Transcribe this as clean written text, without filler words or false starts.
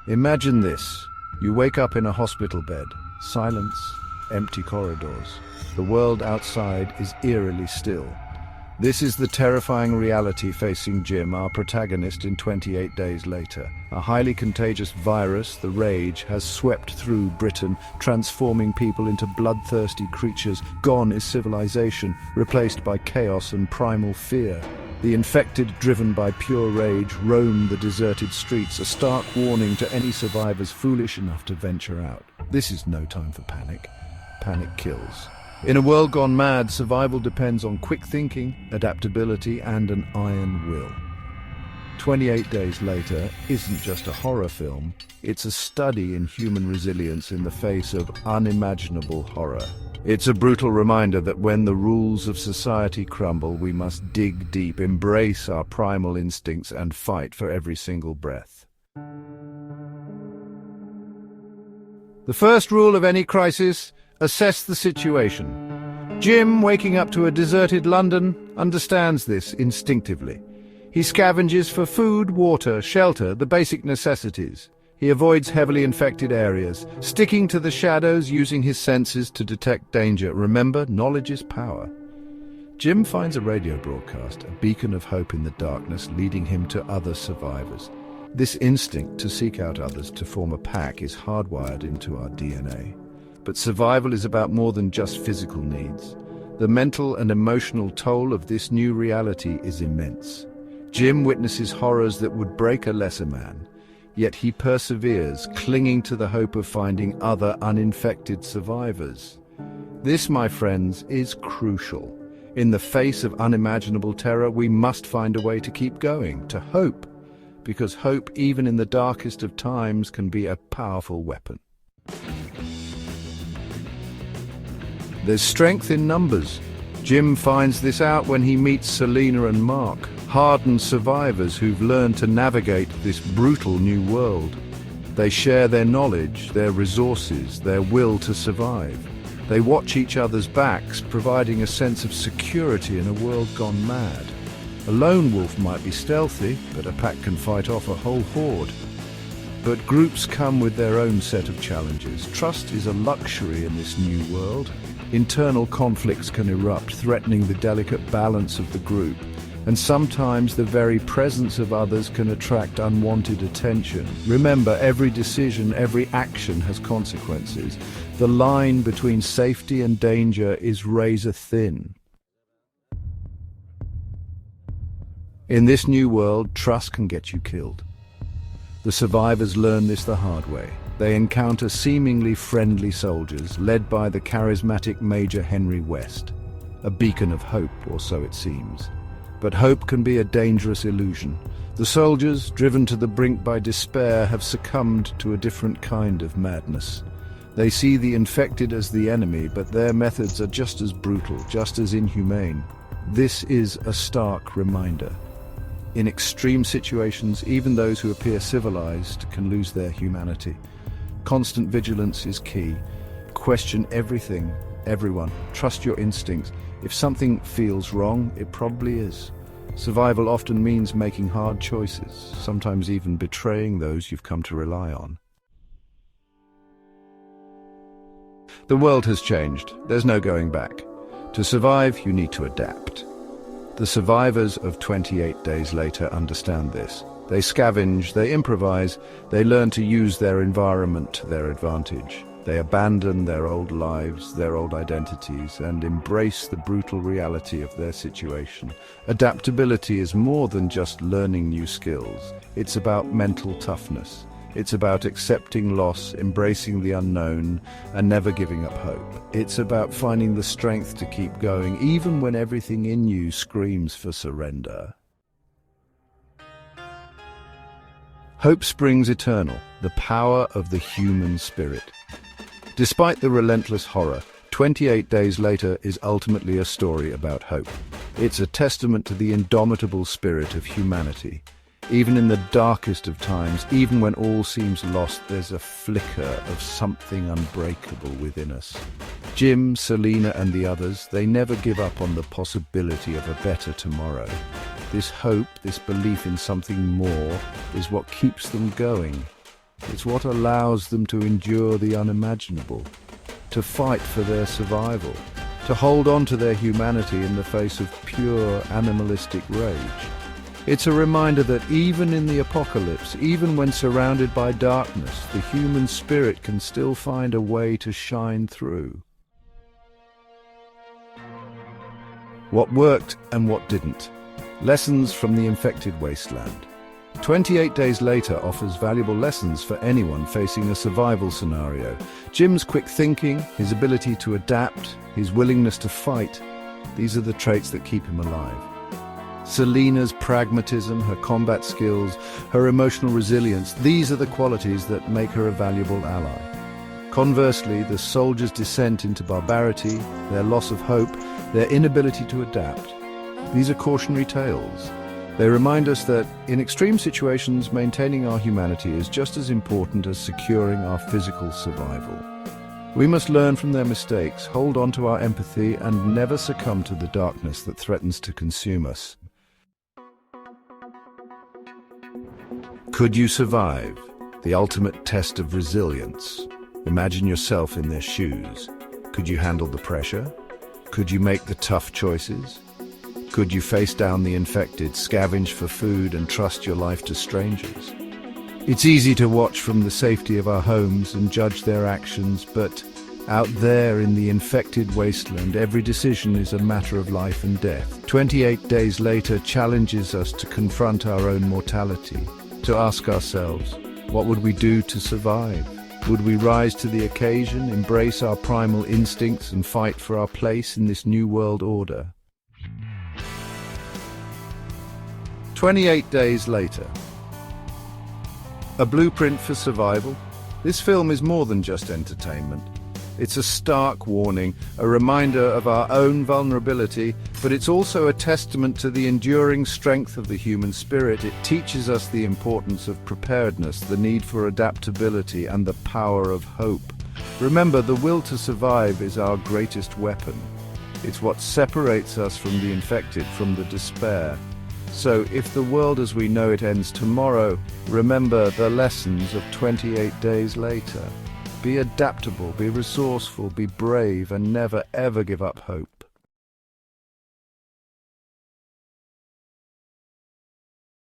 Imagine this. You wake up in a hospital bed. Silence, empty corridors. The world outside is eerily still. This is the terrifying reality facing Jim, our protagonist, in 28 Days Later. A highly contagious virus, the Rage, has swept through Britain, transforming people into bloodthirsty creatures. Gone is civilization, replaced by chaos and primal fear. The infected, driven by pure rage, roam the deserted streets, a stark warning to any survivors foolish enough to venture out. This is no time for panic. Panic kills. In a world gone mad, survival depends on quick thinking, adaptability, and an iron will. 28 Days Later isn't just a horror film, it's a study in human resilience in the face of unimaginable horror. It's a brutal reminder that when the rules of society crumble, we must dig deep, embrace our primal instincts, and fight for every single breath. The first rule of any crisis: assess the situation. Jim, waking up to a deserted London, understands this instinctively. He scavenges for food, water, shelter, the basic necessities. He avoids heavily infected areas, sticking to the shadows, using his senses to detect danger. Remember, knowledge is power. Jim finds a radio broadcast, a beacon of hope in the darkness, leading him to other survivors. This instinct to seek out others, to form a pack, is hardwired into our DNA. But survival is about more than just physical needs. The mental and emotional toll of this new reality is immense. Jim witnesses horrors that would break a lesser man, yet he perseveres, clinging to the hope of finding other uninfected survivors. This, my friends, is crucial. In the face of unimaginable terror, we must find a way to keep going, to hope, because hope, even in the darkest of times, can be a powerful weapon. There's strength in numbers. Jim finds this out when he meets Selena and Mark, hardened survivors who've learned to navigate this brutal new world. They share their knowledge, their resources, their will to survive. They watch each other's backs, providing a sense of security in a world gone mad. A lone wolf might be stealthy, but a pack can fight off a whole horde. But groups come with their own set of challenges. Trust is a luxury in this new world. Internal conflicts can erupt, threatening the delicate balance of the group. And sometimes the very presence of others can attract unwanted attention. Remember, every decision, every action has consequences. The line between safety and danger is razor thin. In this new world, trust can get you killed. The survivors learn this the hard way. They encounter seemingly friendly soldiers, led by the charismatic Major Henry West, a beacon of hope, or so it seems. But hope can be a dangerous illusion. The soldiers, driven to the brink by despair, have succumbed to a different kind of madness. They see the infected as the enemy, but their methods are just as brutal, just as inhumane. This is a stark reminder. In extreme situations, even those who appear civilized can lose their humanity. Constant vigilance is key. Question everything, everyone. Trust your instincts. If something feels wrong, it probably is. Survival often means making hard choices, sometimes even betraying those you've come to rely on. The world has changed. There's no going back. To survive, you need to adapt. The survivors of 28 Days Later understand this. They scavenge, they improvise, they learn to use their environment to their advantage. They abandon their old lives, their old identities, and embrace the brutal reality of their situation. Adaptability is more than just learning new skills. It's about mental toughness. It's about accepting loss, embracing the unknown, and never giving up hope. It's about finding the strength to keep going, even when everything in you screams for surrender. Hope springs eternal, the power of the human spirit. Despite the relentless horror, 28 Days Later is ultimately a story about hope. It's a testament to the indomitable spirit of humanity. Even in the darkest of times, even when all seems lost, there's a flicker of something unbreakable within us. Jim, Selena, and the others, they never give up on the possibility of a better tomorrow. This hope, this belief in something more, is what keeps them going. It's what allows them to endure the unimaginable, to fight for their survival, to hold on to their humanity in the face of pure animalistic rage. It's a reminder that even in the apocalypse, even when surrounded by darkness, the human spirit can still find a way to shine through. What worked and what didn't. Lessons from the infected wasteland. 28 Days Later offers valuable lessons for anyone facing a survival scenario. Jim's quick thinking, his ability to adapt, his willingness to fight, these are the traits that keep him alive. Selena's pragmatism, her combat skills, her emotional resilience, these are the qualities that make her a valuable ally. Conversely, the soldiers' descent into barbarity, their loss of hope, their inability to adapt, these are cautionary tales. They remind us that, in extreme situations, maintaining our humanity is just as important as securing our physical survival. We must learn from their mistakes, hold on to our empathy, and never succumb to the darkness that threatens to consume us. Could you survive? The ultimate test of resilience. Imagine yourself in their shoes. Could you handle the pressure? Could you make the tough choices? Could you face down the infected, scavenge for food, and trust your life to strangers? It's easy to watch from the safety of our homes and judge their actions, but out there in the infected wasteland, every decision is a matter of life and death. 28 Days Later challenges us to confront our own mortality, to ask ourselves, what would we do to survive? Would we rise to the occasion, embrace our primal instincts, and fight for our place in this new world order? 28 Days Later. A blueprint for survival? This film is more than just entertainment. It's a stark warning, a reminder of our own vulnerability, but it's also a testament to the enduring strength of the human spirit. It teaches us the importance of preparedness, the need for adaptability, and the power of hope. Remember, the will to survive is our greatest weapon. It's what separates us from the infected, from the despair. So, if the world as we know it ends tomorrow, remember the lessons of 28 Days Later. Be adaptable, be resourceful, be brave, and never ever give up hope.